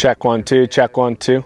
Check 1 2, check 1 2.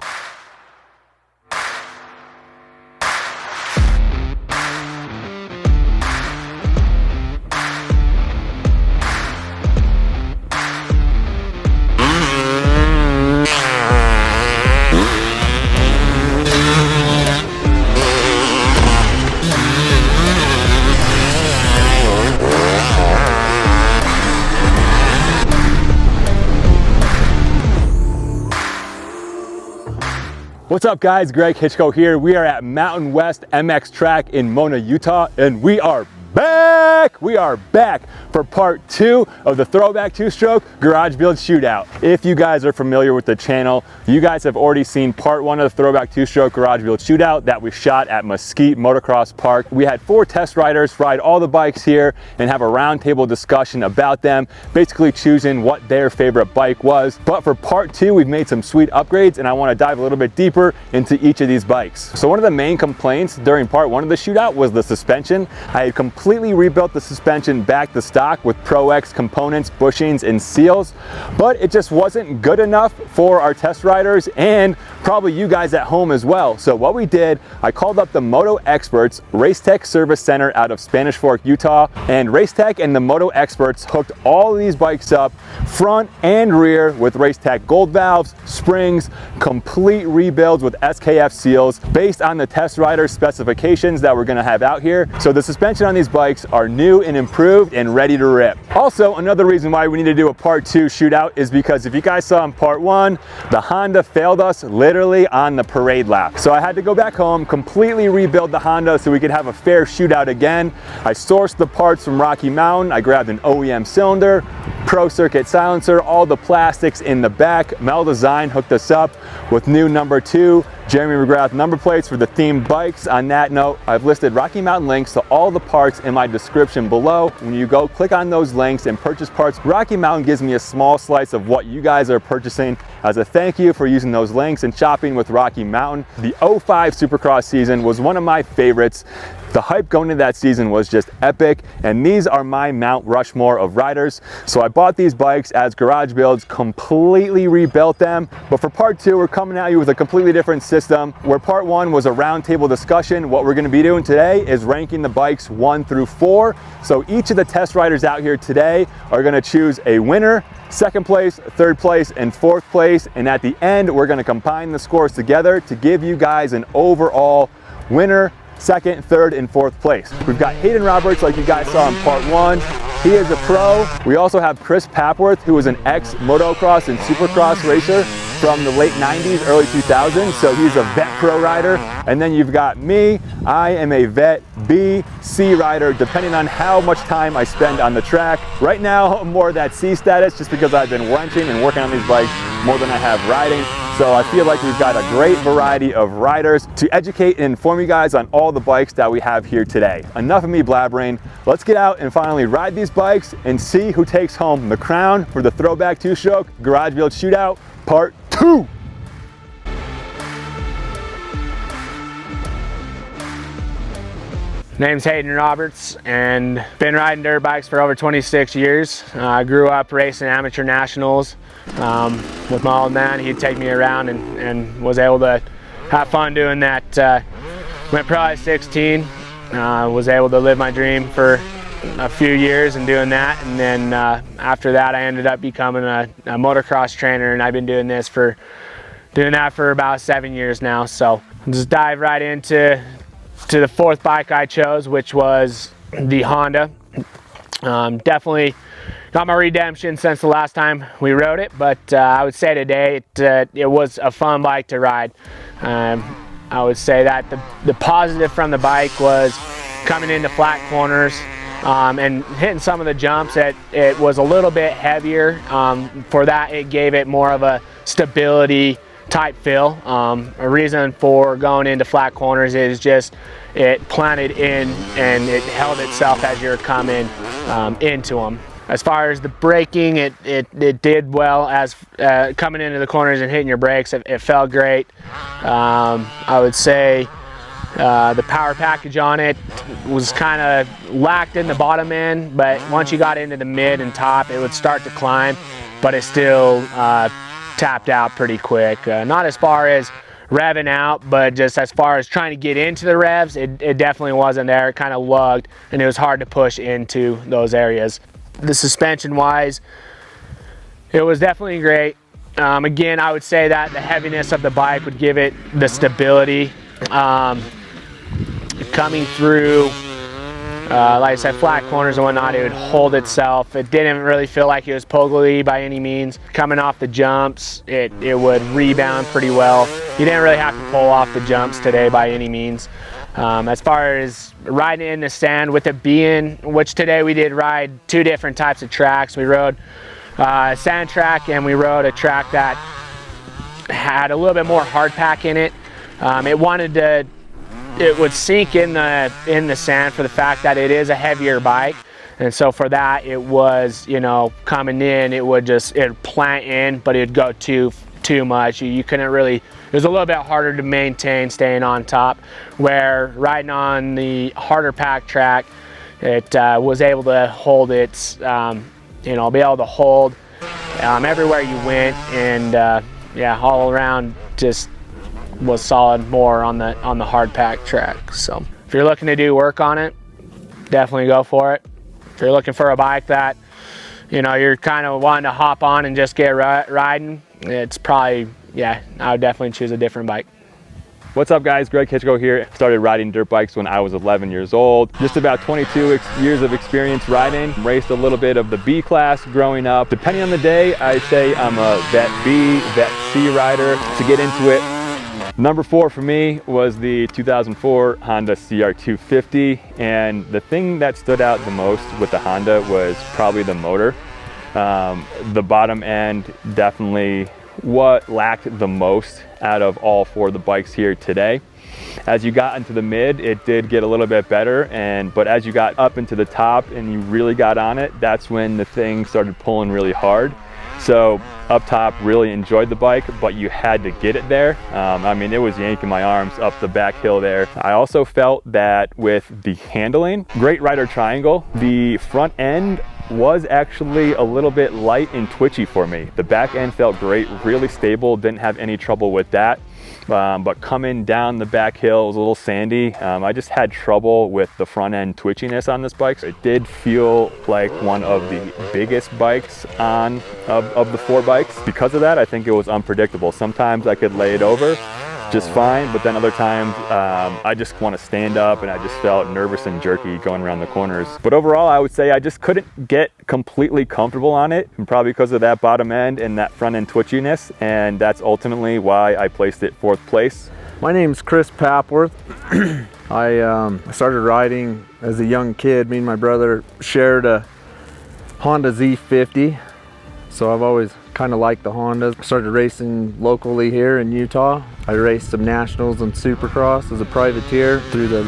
What's up guys, Greg Hitchko here. We are at Mountain West MX Track in Mona, Utah, and we are back! We are back for part 2 of the Throwback 2-stroke garage build shootout. If you guys are familiar with the channel, you guys have already seen part 1 of the Throwback 2-stroke garage build shootout that we shot at Mesquite Motocross Park. We had 4 test riders ride all the bikes here and have a roundtable discussion about them, basically choosing what their favorite bike was. But for part 2, we've made some sweet upgrades and I want to dive a little bit deeper into each of these bikes. So one of the main complaints during part 1 of the shootout was the suspension. I had completely rebuilt the suspension back to stock with Pro X components, bushings, and seals, but it just wasn't good enough for our test riders and probably you guys at home as well. So what we did, I called up the Moto Experts Racetech Service Center out of Spanish Fork, Utah, and Racetech and the Moto Experts hooked all of these bikes up front and rear with Racetech gold valves, springs, complete rebuilds with SKF seals based on the test rider specifications that we're going to have out here. So the suspension on these bikes are new and improved and ready to rip. Also, another reason why we need to do a part 2 shootout is because if you guys saw in part 1, the Honda failed us literally on the parade lap. So I had to go back home, completely rebuild the Honda so we could have a fair shootout again. I sourced the parts from Rocky Mountain. I grabbed an OEM cylinder, Pro Circuit silencer, all the plastics in the back. Mel Design hooked us up with new number 2 Jeremy McGrath number plates for the themed bikes. On that note, I've listed Rocky Mountain links to all the parts in my description below. When you go click on those links and purchase parts, Rocky Mountain gives me a small slice of what you guys are purchasing as a thank you for using those links and shopping with Rocky Mountain. The 05 Supercross season was one of my favorites. The hype going into that season was just epic, and these are my Mount Rushmore of riders. So I bought these bikes as garage builds, completely rebuilt them. But for part 2, we're coming at you with a completely different system. Where part 1 was a roundtable discussion, what we're going to be doing today is ranking the bikes 1 through 4. So each of the test riders out here today are going to choose a winner, second place, third place, and fourth place. And at the end, we're going to combine the scores together to give you guys an overall winner, second, third, and fourth place. We've got Hayden Roberts, like you guys saw in part 1. He is a pro. We also have Chris Papworth, who is an ex-motocross and supercross racer from the late 90s, early 2000s, so he's a vet pro rider. And then you've got me. I am a vet B, C rider, depending on how much time I spend on the track. Right now, I'm more of that C status just because I've been wenching and working on these bikes more than I have riding. So I feel like we've got a great variety of riders to educate and inform you guys on all the bikes that we have here today. Enough of me blabbering. Let's get out and finally ride these bikes and see who takes home the crown for the Throwback 2-stroke garage build shootout part 2. Name's Hayden Roberts and been riding dirt bikes for over 26 years. I grew up racing amateur nationals with my old man. He'd take me around and was able to have fun doing that. Went pro at 16, was able to live my dream for a few years and doing that, and then after that I ended up becoming a motocross trainer, and I've been doing that for about 7 years now. So I'll just dive right into the fourth bike I chose, which was the Honda. Definitely got my redemption since the last time we rode it, but I would say today it was a fun bike to ride. I would say that the positive from the bike was coming into flat corners and hitting some of the jumps. It was a little bit heavier. For that, it gave it more of a stability type feel. A reason for going into flat corners is just it planted in and it held itself as you're coming into them. As far as the braking, it did well as coming into the corners and hitting your brakes. It felt great. I would say the power package on it was kind of lacked in the bottom end, but once you got into the mid and top, it would start to climb, but it still tapped out pretty quick. Not as far as revving out, but just as far as trying to get into the revs, it definitely wasn't there. It kind of lugged, and it was hard to push into those areas. The suspension wise, it was definitely great. Again, I would say that the heaviness of the bike would give it the stability. Coming through, like I said, flat corners and whatnot, it would hold itself. It didn't really feel like it was pogoly by any means. Coming off the jumps, it would rebound pretty well. You didn't really have to pull off the jumps today by any means. As far as riding in the sand, with it being, which today we did ride 2 different types of tracks. We rode a sand track, and we rode a track that had a little bit more hard pack in it. It would sink in the sand for the fact that it is a heavier bike, and so for that it was, you know, coming in, it'd plant in, but it'd go too much. You couldn't really. It was a little bit harder to maintain staying on top. Where riding on the harder pack track, it was able to hold its, you know, be able to hold everywhere you went, and yeah, all around just was solid more on the hard pack track. So if you're looking to do work on it, definitely go for it. If you're looking for a bike that, you know, you're kind of wanting to hop on and just get riding, it's probably, yeah, I would definitely choose a different bike. What's up guys, Greg Hitchcock here. Started riding dirt bikes when I was 11 years old. Just about 22 years of experience riding. Raced a little bit of the B class growing up. Depending on the day, I say I'm a vet B, vet C rider. To get into it, number 4 for me was the 2004 Honda CR250. And the thing that stood out the most with the Honda was probably the motor. The bottom end definitely what lacked the most out of all 4 of the bikes here today. As you got into the mid, it did get a little bit better, but as you got up into the top and you really got on it, that's when the thing started pulling really hard. So up top, really enjoyed the bike, but you had to get it there. I mean, it was yanking my arms up the back hill there. I also felt that with the handling, great rider triangle, the front end was actually a little bit light and twitchy for me. The back end felt great, really stable, didn't have any trouble with that. But coming down the back hill, it was a little sandy. I just had trouble with the front end twitchiness on this bike. It did feel like one of the biggest bikes of the 4 bikes. Because of that, I think it was unpredictable. Sometimes I could lay it over just fine, but then other times I just want to stand up, and I just felt nervous and jerky going around the corners. But overall, I would say I just couldn't get completely comfortable on it, and probably because of that bottom end and that front end twitchiness, and that's ultimately why I placed it 4th place. My name's Chris Papworth. I started riding as a young kid. Me and my brother shared a Honda Z50, so I've always kind of liked the Hondas. Started racing locally here in Utah. I raced some nationals and Supercross as a privateer through the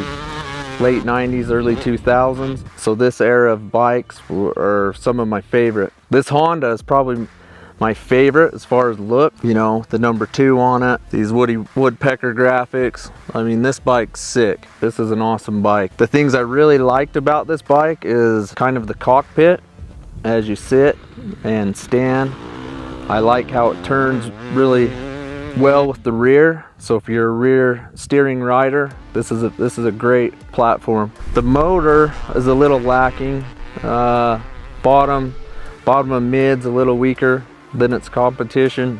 late 90s, early 2000s. So this era of bikes are some of my favorite. This Honda is probably my favorite as far as look. You know, the number 2 on it, these woodpecker graphics. I mean, this bike's sick. This is an awesome bike. The things I really liked about this bike is kind of the cockpit as you sit and stand. I like how it turns really well with the rear. So if you're a rear steering rider, this is a great platform. The motor is a little lacking. Bottom of mid's a little weaker than its competition.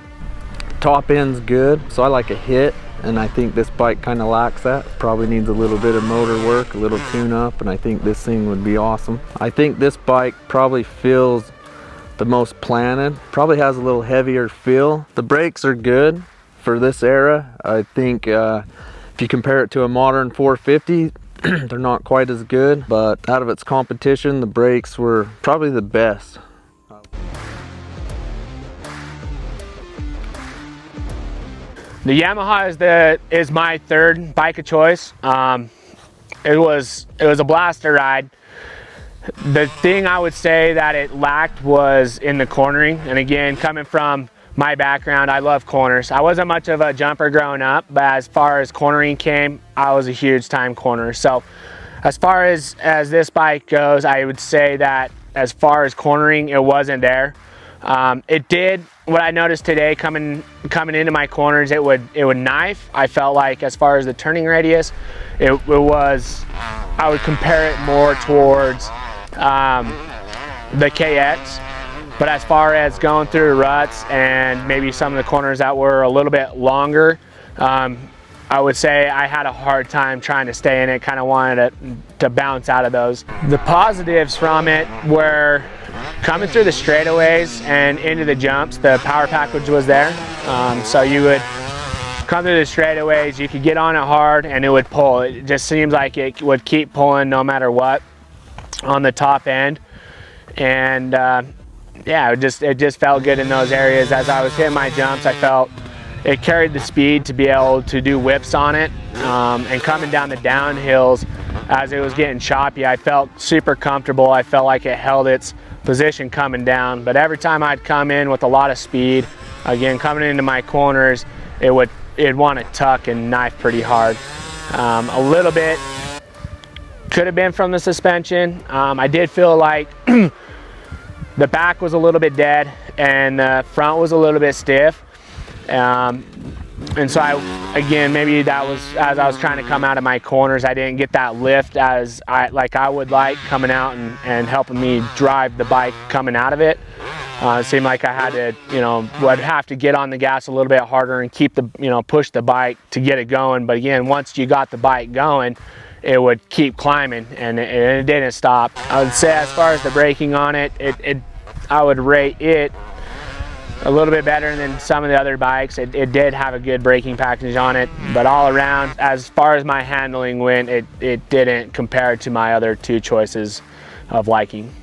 Top end's good, so I like a hit, and I think this bike kind of lacks that. Probably needs a little bit of motor work, a little tune up, and I think this thing would be awesome. I think this bike probably feels the most planted, probably has a little heavier feel. The brakes are good for this era. I think if you compare it to a modern 450, they're not quite as good, but out of its competition, the brakes were probably the best. The Yamaha is my 3rd bike of choice. It was a blast to ride. The thing I would say that it lacked was in the cornering. And again, coming from my background, I love corners. I wasn't much of a jumper growing up, but as far as cornering came, I was a huge time corner. So as far as this bike goes, I would say that as far as cornering, it wasn't there. It did, what I noticed today coming into my corners, it would knife. I felt like as far as the turning radius, it was, I would compare it more towards the KX. But as far as going through ruts and maybe some of the corners that were a little bit longer, I would say I had a hard time trying to stay in it, kind of wanted to bounce out of those. The positives from it were coming through the straightaways and into the jumps, the power package was there. So you would come through the straightaways, you could get on it hard and it would pull. It just seems like it would keep pulling no matter what on the top end. And yeah, it just felt good in those areas. As I was hitting my jumps, I felt it carried the speed to be able to do whips on it. And coming down the downhills, as it was getting choppy, I felt super comfortable. I felt like it held its position coming down. But every time I'd come in with a lot of speed, again, coming into my corners, it'd want to tuck and knife pretty hard. A little bit could have been from the suspension. I did feel like the back was a little bit dead and the front was a little bit stiff. And so again, maybe that was, as I was trying to come out of my corners, I didn't get that lift as I would like coming out and helping me drive the bike coming out of it. It seemed like I had to, would have to get on the gas a little bit harder and keep the, push the bike to get it going. But again, once you got the bike going, it would keep climbing and it didn't stop. I would say as far as the braking on it, I would rate it a little bit better than some of the other bikes. It did have a good braking package on it, but all around, as far as my handling went, it didn't compare to my other two choices of liking.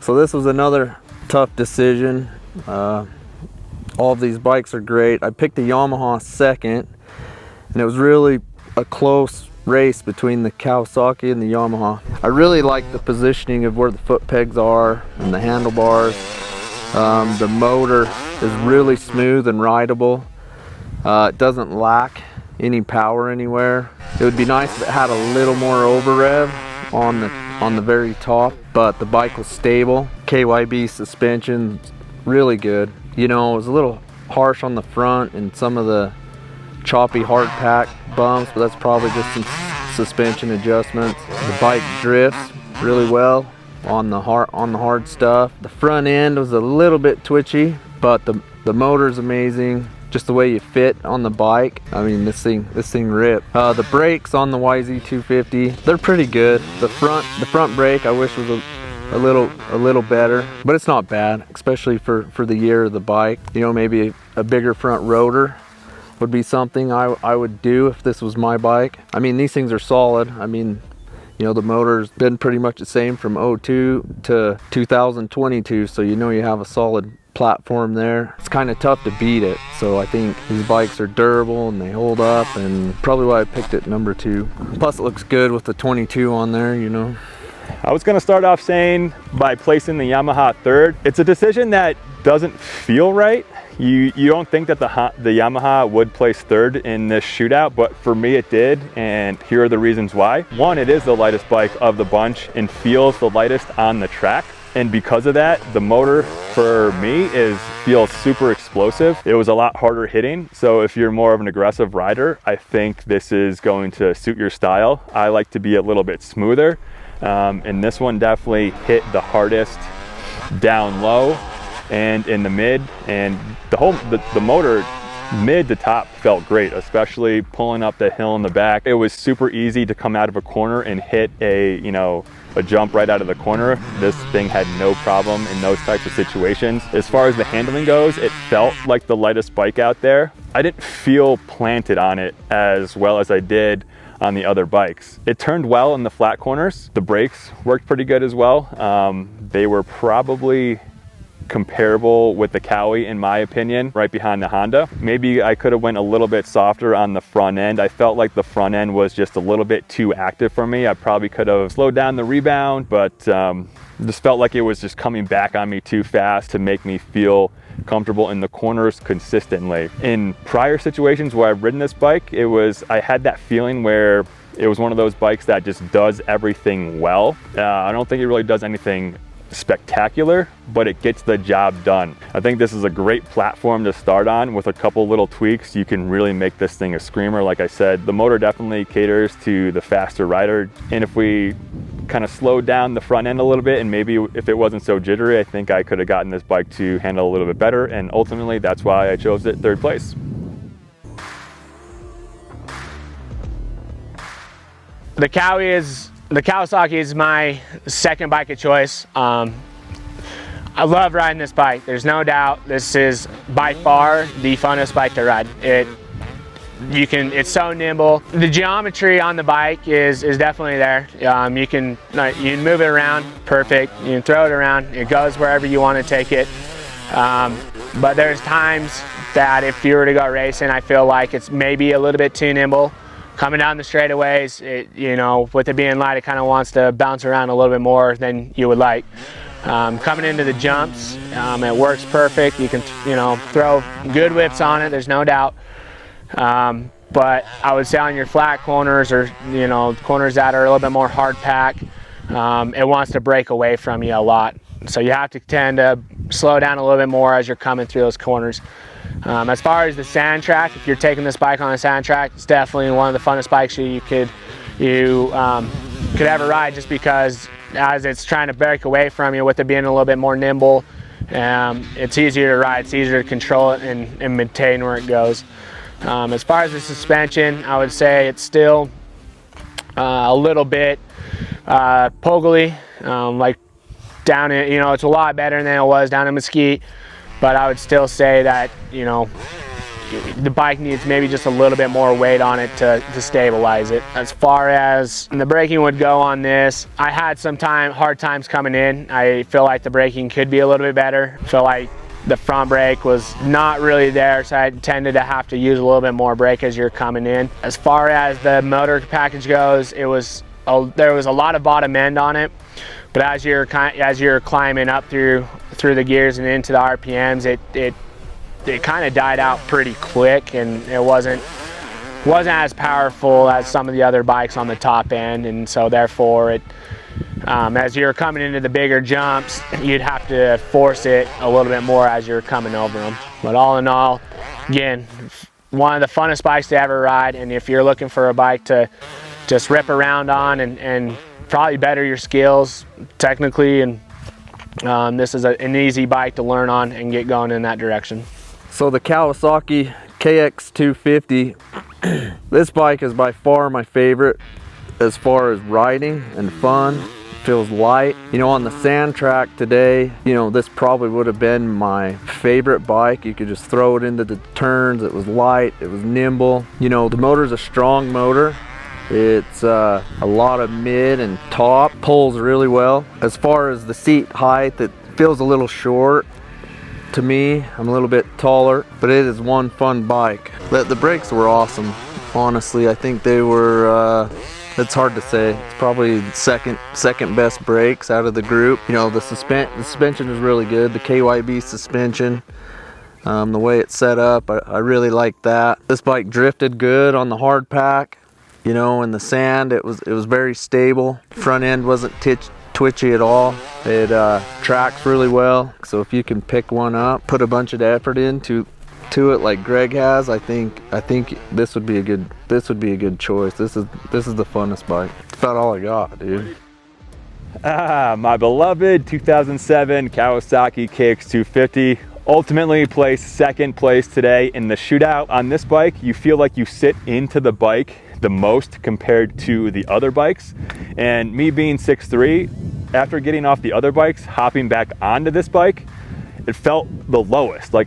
So this was another tough decision. All of these bikes are great. I picked the Yamaha second, and it was really a close race between the Kawasaki and the Yamaha. I really like the positioning of where the foot pegs are and the handlebars. The motor is really smooth and rideable. It doesn't lack any power anywhere. It would be nice if it had a little more over rev on the very top, but the bike was stable. KYB suspension, really good. It was a little harsh on the front and some of the choppy hard pack bumps, but that's probably just some suspension adjustments. The bike drifts really well on the hard stuff. The front end was a little bit twitchy, but the motor's amazing. Just the way you fit on the bike. I mean, this thing ripped. The brakes on the YZ250, they're pretty good. The front brake I wish was a little better, but it's not bad, especially for the year of the bike. Maybe a bigger front rotor would be something I would do if this was my bike. I mean, these things are solid. I mean, the motor's been pretty much the same from 02 to 2022, so you have a solid platform there. It's kind of tough to beat it, so I think these bikes are durable and they hold up, and probably why I picked it number 2. Plus it looks good with the 22 on there, I was gonna start off saying by placing the Yamaha third, it's a decision that doesn't feel right. You don't think that the Yamaha would place third in this shootout, but for me it did, and here are the reasons why. One, it is the lightest bike of the bunch and feels the lightest on the track. And because of that, the motor for me feels super explosive. It was a lot harder hitting. So if you're more of an aggressive rider, I think this is going to suit your style. I like to be a little bit smoother. And this one definitely hit the hardest down low and in the mid, and the motor mid to top felt great, especially pulling up the hill in the back. It was super easy to come out of a corner and hit a jump right out of the corner. This thing had no problem in those types of situations. As far as the handling goes, it felt like the lightest bike out there. I didn't feel planted on it as well as I did on the other bikes. It turned well in the flat corners. The brakes worked pretty good as well. They were probably comparable with the Cowie in my opinion, right behind the Honda. Maybe I could have went a little bit softer on the front end. I felt like the front end was just a little bit too active for me. I probably could have slowed down the rebound, but just felt like it was just coming back on me too fast to make me feel comfortable in the corners consistently. In prior situations where I've ridden this bike, I had that feeling where it was one of those bikes that just does everything well. I don't think it really does anything spectacular, but it gets the job done. I think this is a great platform to start on. With a couple little tweaks, you can really make this thing a screamer. Like I said, the motor definitely caters to the faster rider, and if we kind of slowed down the front end a little bit, and maybe if it wasn't so jittery, I think I could have gotten this bike to handle a little bit better, and ultimately that's why I chose it 3rd place. The Kawasaki is my second bike of choice. I love riding this bike. There's no doubt this is by far the funnest bike to ride. It's so nimble. The geometry on the bike is definitely there. You can move it around perfect. You can throw it around. It goes wherever you want to take it. But there's times that if you were to go racing, I feel like it's maybe a little bit too nimble. Coming down the straightaways, with it being light, it kind of wants to bounce around a little bit more than you would like. Coming into the jumps, it works perfect. You can, throw good whips on it, there's no doubt. But I would say on your flat corners, or corners that are a little bit more hard pack, it wants to break away from you a lot. So you have to tend to slow down a little bit more as you're coming through those corners. As far as the sand track, if you're taking this bike on a sand track, it's definitely one of the funnest bikes you could ever ride, just because as it's trying to break away from you, with it being a little bit more nimble, it's easier to ride, it's easier to control it and maintain where it goes. As far as the suspension, I would say it's still a little bit pogly, like down in, it's a lot better than it was down in Mesquite. But I would still say that, the bike needs maybe just a little bit more weight on it to stabilize it. As far as the braking would go on this, I had some hard times coming in. I feel like the braking could be a little bit better. I feel like the front brake was not really there, so I tended to have to use a little bit more brake as you're coming in. As far as the motor package goes, there was a lot of bottom end on it. But as you're climbing up through the gears and into the RPMs, it kind of died out pretty quick, and it wasn't as powerful as some of the other bikes on the top end, and so therefore as you're coming into the bigger jumps, you'd have to force it a little bit more as you're coming over them. But all in all, again, one of the funnest bikes to ever ride, and if you're looking for a bike to just rip around on and probably better your skills technically, and this is an easy bike to learn on and get going in that direction. So the Kawasaki KX250, this bike is by far my favorite as far as riding and fun. It feels light. On the sand track today, this probably would have been my favorite bike. You could just throw it into the turns. It was light, it was nimble. The motor's a strong motor. It's a lot of mid and top, pulls really well. As far as the seat height, it feels a little short to me. I'm a little bit taller, but it is one fun bike. The brakes were awesome, honestly. I think they were, it's hard to say. It's probably second best brakes out of the group. The suspension is really good. The KYB suspension, the way it's set up, I really like that. This bike drifted good on the hard pack. In the sand, it was very stable. Front end wasn't twitchy at all. It tracks really well. So if you can pick one up, put a bunch of effort into it like Greg has, I think this would be a good choice. This is the funnest bike. That's about all I got, dude. My beloved 2007 Kawasaki KX250 ultimately placed 2nd place today in the shootout. On this bike, you feel like you sit into the bike the most compared to the other bikes. And me being 6'3", after getting off the other bikes, hopping back onto this bike, it felt the lowest. Like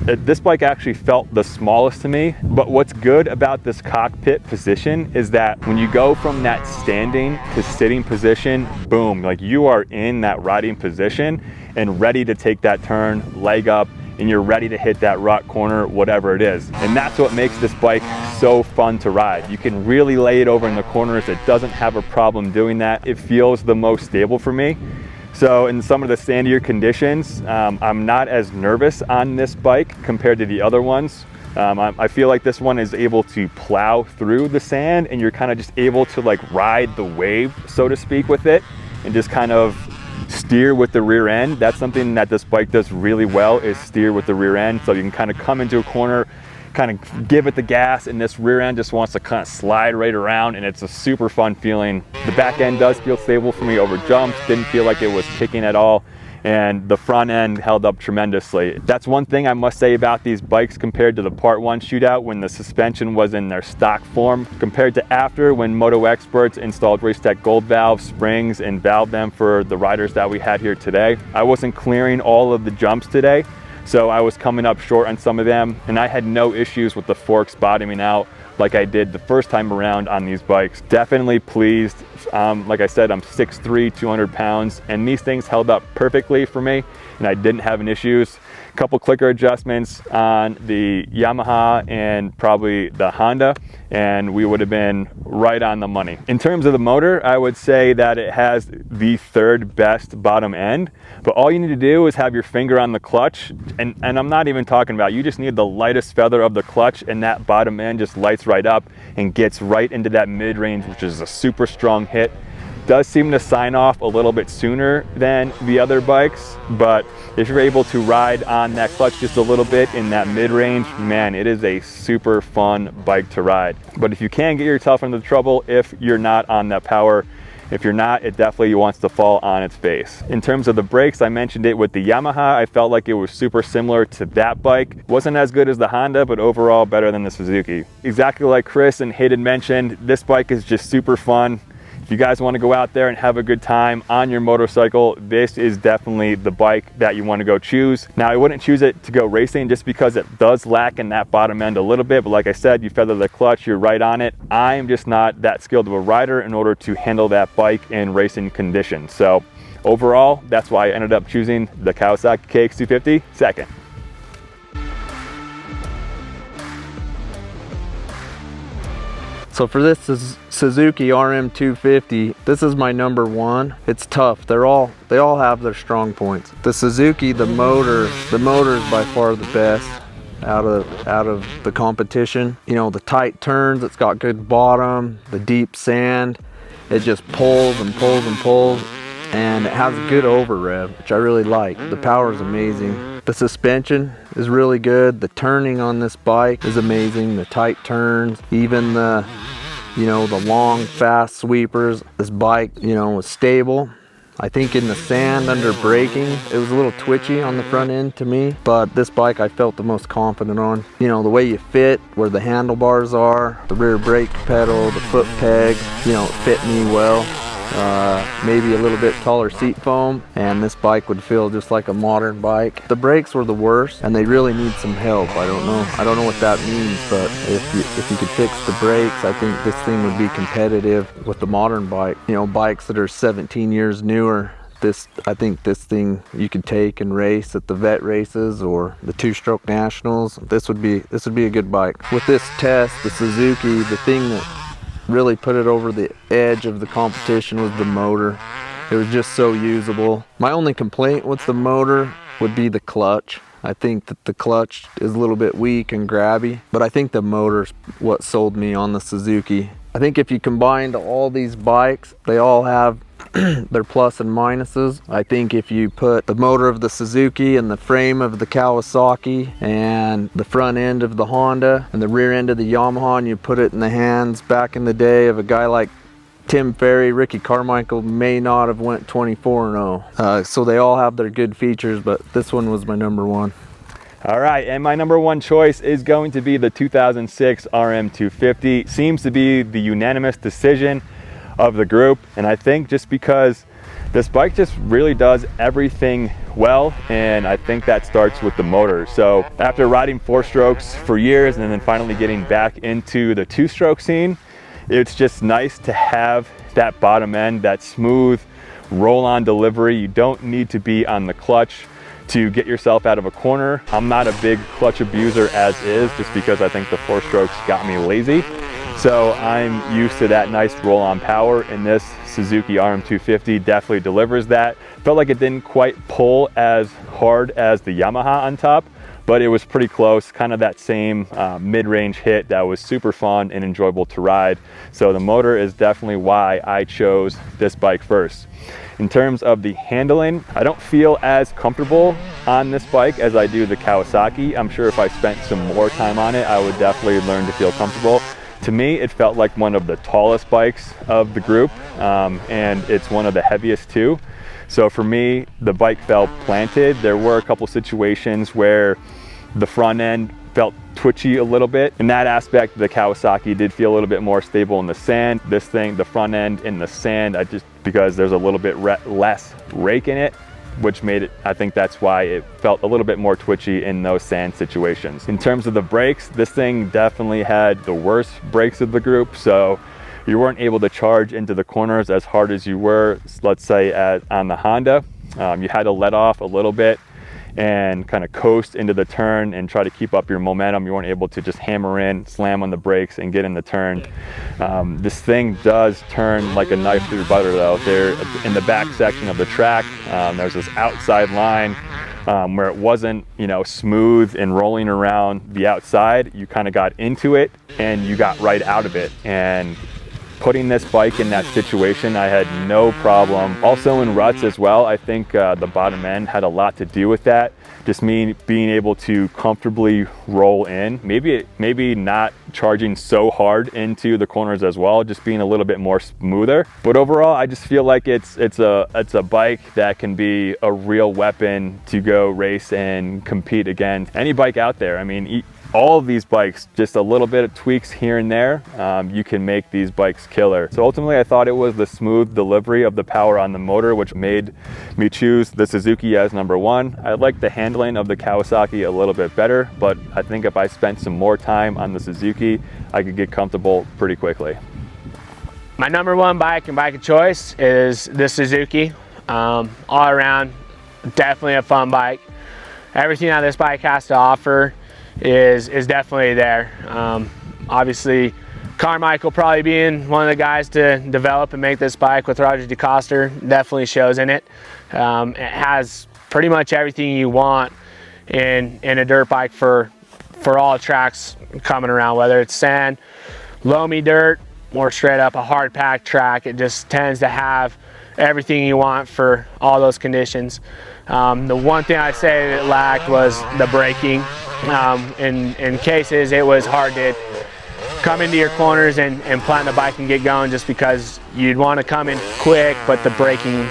this bike actually felt the smallest to me. But what's good about this cockpit position is that when you go from that standing to sitting position, boom, like you are in that riding position and ready to take that turn, leg up, and you're ready to hit that rut corner, whatever it is. And that's what makes this bike so fun to ride. You can really lay it over in the corners. It doesn't have a problem doing that. It feels the most stable for me. So in some of the sandier conditions, I'm not as nervous on this bike compared to the other ones. I feel like this one is able to plow through the sand, and you're kind of just able to like ride the wave, so to speak, with it, and just kind of steer with the rear end. That's something that this bike does really well, is steer with the rear end. So you can kind of come into a corner, kind of give it the gas, and this rear end just wants to kind of slide right around, and it's a super fun feeling. The back end does feel stable for me over jumps, didn't feel like it was kicking at all, and the front end held up tremendously. That's one thing I must say about these bikes compared to the Part 1 Shootout when the suspension was in their stock form, compared to after when Moto Experts installed Racetech Gold valves, springs, and valved them for the riders that we had here today. I wasn't clearing all of the jumps today, so I was coming up short on some of them, and I had no issues with the forks bottoming out like I did the first time around on these bikes. Definitely pleased. Like I said, I'm 6'3", 200 pounds, and these things held up perfectly for me, and I didn't have any issues. A couple clicker adjustments on the Yamaha and probably the Honda, and we would have been right on the money. In terms of the motor, I would say that it has the third best bottom end, but all you need to do is have your finger on the clutch, and I'm not even talking about, you just need the lightest feather of the clutch, and that bottom end just lights right up and gets right into that mid-range, which is a super strong hit. Does seem to sign off a little bit sooner than the other bikes, but if you're able to ride on that clutch just a little bit in that mid-range, man, it is a super fun bike to ride. But if you can get yourself into trouble if you're not on that power, if you're not, it definitely wants to fall on its face. In terms of the brakes, I mentioned it with the Yamaha. I felt like it was super similar to that bike. Wasn't as good as the Honda, but overall better than the Suzuki. Exactly like Chris and Hayden mentioned, this bike is just super fun. If you guys want to go out there and have a good time on your motorcycle, this is definitely the bike that you want to go choose. Now, I wouldn't choose it to go racing just because it does lack in that bottom end a little bit, but like I said, you feather the clutch, you're right on it. I'm just not that skilled of a rider in order to handle that bike in racing conditions. So overall, that's why I ended up choosing the Kawasaki KX250 second. So for this is Suzuki RM250. This is my number one. It's tough. They all have their strong points. The Suzuki, the motor is by far the best out of the competition. You know, the tight turns, it's got good bottom, the deep sand, it just pulls and pulls and pulls, and it has a good over rev, which I really like. The power is amazing. The suspension is really good. The turning on this bike is amazing. The tight turns, even the long, fast sweepers. This bike, was stable. I think in the sand under braking, it was a little twitchy on the front end to me, but this bike I felt the most confident on. The way you fit, where the handlebars are, the rear brake pedal, the foot pegs, it fit me well. Maybe a little bit taller seat foam, and this bike would feel just like a modern bike. The brakes were the worst, and they really need some help. I don't know what that means, but if you could fix the brakes, I think this thing would be competitive with the modern bike. Bikes that are 17 years newer. I think this thing you could take and race at the vet races or the two-stroke nationals. This would be a good bike. With this test, the Suzuki, the thing that really put it over the edge of the competition was the motor. It was just so usable. My only complaint with the motor would be the clutch. I think that the clutch is a little bit weak and grabby, but I think the motor's what sold me on the Suzuki. I think if you combined all these bikes, they all have their plus and minuses. I think if you put the motor of the Suzuki and the frame of the Kawasaki and the front end of the Honda and the rear end of the Yamaha, and you put it in the hands back in the day of a guy like Tim Ferry, Ricky Carmichael may not have went 24-0. So they all have their good features, but this one was my number one. All right, and my number one choice is going to be the 2006 RM250. Seems to be the unanimous decision of the group, and I think just because this bike just really does everything well, and I think that starts with the motor. So after riding 4-strokes for years and then finally getting back into the 2-stroke scene, it's just nice to have that bottom end, that smooth roll-on delivery. You don't need to be on the clutch to get yourself out of a corner. I'm not a big clutch abuser as is, just because I think the 4-strokes got me lazy. So I'm used to that nice roll-on power, and this Suzuki RM250 definitely delivers that. Felt like it didn't quite pull as hard as the Yamaha on top, but it was pretty close, kind of that same mid-range hit that was super fun and enjoyable to ride. So the motor is definitely why I chose this bike first. In terms of the handling, I don't feel as comfortable on this bike as I do the Kawasaki. I'm sure if I spent some more time on it, I would definitely learn to feel comfortable. To me, it felt like one of the tallest bikes of the group, and it's one of the heaviest too. So for me, the bike felt planted. There were a couple situations where the front end felt twitchy a little bit. In that aspect, the Kawasaki did feel a little bit more stable in the sand. This thing, the front end in the sand, because there's a little bit less rake in it, which made it, I think that's why it felt a little bit more twitchy in those sand situations. In terms of the brakes, this thing definitely had the worst brakes of the group, so you weren't able to charge into the corners as hard as you were, let's say, on the Honda. You had to let off a little bit and kind of coast into the turn and try to keep up your momentum. You weren't able to just hammer in, slam on the brakes, and get in the turn. This thing does turn like a knife through butter though. There in the back section of the track, there's this outside line where it wasn't, you know, smooth and rolling around the outside. You kind of got into it and you got right out of it. And putting this bike in that situation, I had no problem. Also in ruts as well, I think the bottom end had a lot to do with that. Just me being able to comfortably roll in. Maybe not charging so hard into the corners as well, just being a little bit more smoother. But overall, I just feel like it's a bike that can be a real weapon to go race and compete against any bike out there. I mean, all of these bikes, just a little bit of tweaks here and there, you can make these bikes killer. So ultimately, I thought it was the smooth delivery of the power on the motor which made me choose the Suzuki as number one. I like the handling of the Kawasaki a little bit better, but I think if I spent some more time on the Suzuki, I could get comfortable pretty quickly. My number one bike and bike of choice is the Suzuki. All around, definitely a fun bike. Everything that this bike has to offer is definitely there. Obviously, Carmichael probably being one of the guys to develop and make this bike with Roger DeCoster definitely shows in it. It has pretty much everything you want in a dirt bike for all tracks coming around, whether it's sand, loamy dirt, or straight up a hard packed track. It just tends to have everything you want for all those conditions. The one thing I'd say that it lacked was the braking. In cases it was hard to come into your corners and plant the bike and get going, just because you'd want to come in quick, but the braking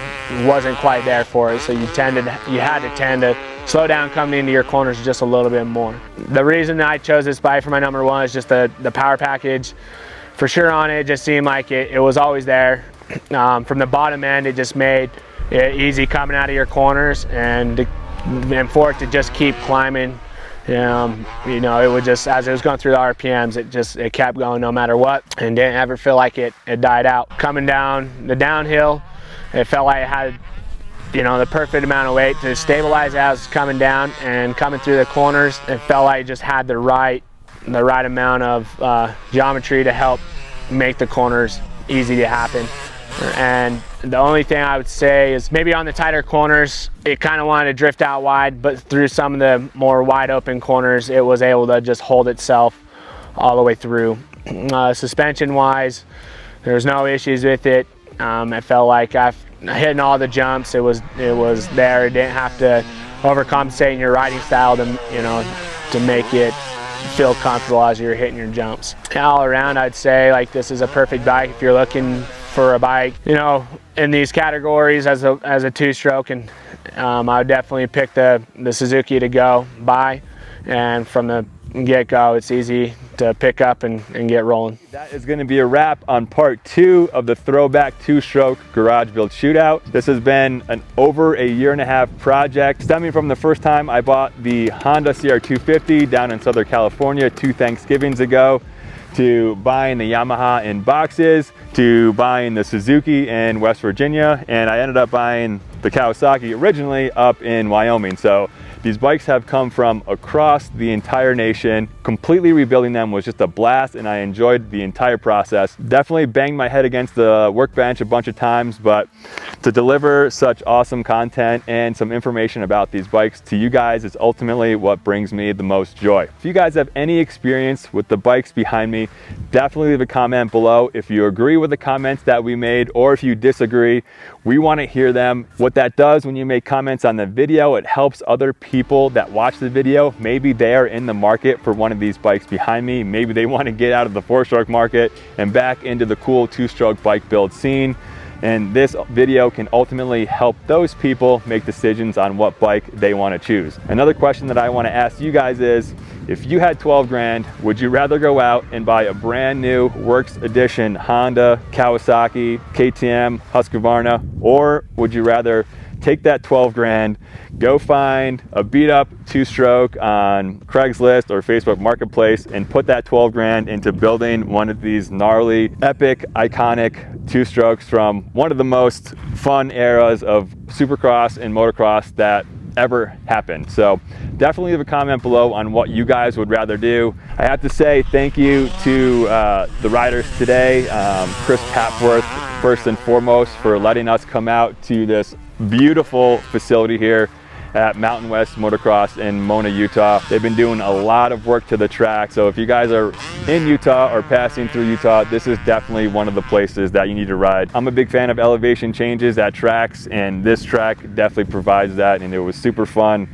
wasn't quite there for it, so you had to tend to slow down coming into your corners just a little bit more. The reason that I chose this bike for my number one is just the power package. For sure on it just seemed like it was always there. From the bottom end, it just made it easy coming out of your corners, and for it to just keep climbing. You know, it would just, as it was going through the RPMs, it kept going no matter what, and didn't ever feel like it died out. Coming down the downhill, it felt like it had, you know, the perfect amount of weight to stabilize as it's coming down, and coming through the corners, it felt like it just had the right amount of geometry to help make the corners easy to happen. And the only thing I would say is maybe on the tighter corners, it kind of wanted to drift out wide, but through some of the more wide open corners, it was able to just hold itself all the way through. Suspension wise, there's no issues with it. It felt like hitting all the jumps, it was there. It didn't have to overcompensate in your riding style to make it feel comfortable as you're hitting your jumps. All around, I'd say like this is a perfect bike if you're looking for a bike, you know, in these categories as a two-stroke, and I would definitely pick the Suzuki to go buy, and from the get-go it's easy to pick up and get rolling. That is going to be a wrap on part 2 of the Throwback two-stroke garage build shootout. This has been an over a year-and-a-half project, stemming from the first time I bought the Honda CR250 down in Southern California 2 Thanksgivings ago, to buying the Yamaha in boxes, to buying the Suzuki in West Virginia, and I ended up buying the Kawasaki originally up in Wyoming. So These bikes have come from across the entire nation. Completely rebuilding them was just a blast, and I enjoyed the entire process. Definitely banged my head against the workbench a bunch of times, but to deliver such awesome content and some information about these bikes to you guys is ultimately what brings me the most joy. If you guys have any experience with the bikes behind me, definitely leave a comment below. If you agree with the comments that we made, or if you disagree, we want to hear them. What that does when you make comments on the video, it helps other people that watch the video. Maybe they are in the market for one of these bikes behind me. Maybe they want to get out of the 4-stroke market and back into the cool 2-stroke bike build scene. And this video can ultimately help those people make decisions on what bike they want to choose. Another question that I want to ask you guys is, if you had 12 grand, would you rather go out and buy a brand new Works Edition Honda, Kawasaki, KTM, Husqvarna, or would you rather take that 12 grand, go find a beat up 2-stroke on Craigslist or Facebook Marketplace and put that 12 grand into building one of these gnarly, epic, iconic 2-strokes from one of the most fun eras of Supercross and motocross that ever happened? So definitely leave a comment below on what you guys would rather do. I have to say thank you to the riders today, Chris Papworth first and foremost, for letting us come out to this beautiful facility here at Mountain West Motocross in Mona, Utah. They've been doing a lot of work to the track, so if you guys are in Utah or passing through Utah, this is definitely one of the places that you need to ride. I'm a big fan of elevation changes at tracks, and this track definitely provides that, and it was super fun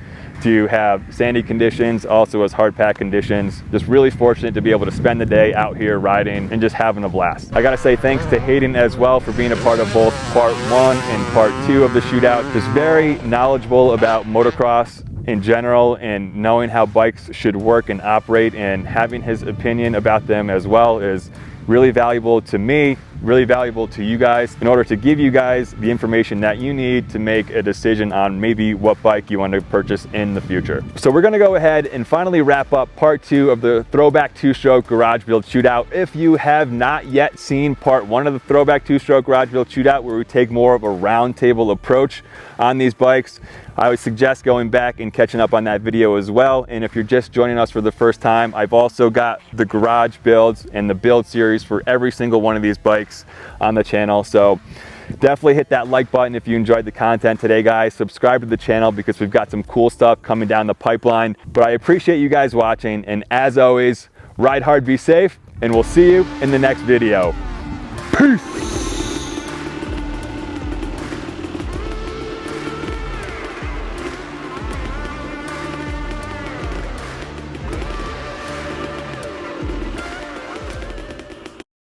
to have sandy conditions, also as hard pack conditions. Just really fortunate to be able to spend the day out here riding and just having a blast. I gotta say thanks to Hayden as well for being a part of both part 1 and part 2 of the shootout. Just very knowledgeable about motocross in general and knowing how bikes should work and operate, and having his opinion about them as well is really valuable to me, really valuable to you guys, in order to give you guys the information that you need to make a decision on maybe what bike you want to purchase in the future. So we're going to go ahead and finally wrap up part 2 of the Throwback 2-stroke garage build shootout. If you have not yet seen part 1 of the Throwback 2-stroke garage build shootout, where we take more of a roundtable approach on these bikes, I would suggest going back and catching up on that video as well. And if you're just joining us for the first time, I've also got the garage builds and the build series for every single one of these bikes on the channel. So definitely hit that like button if you enjoyed the content today, guys. Subscribe to the channel because we've got some cool stuff coming down the pipeline. But I appreciate you guys watching, and as always, ride hard, be safe, and we'll see you in the next video. Peace.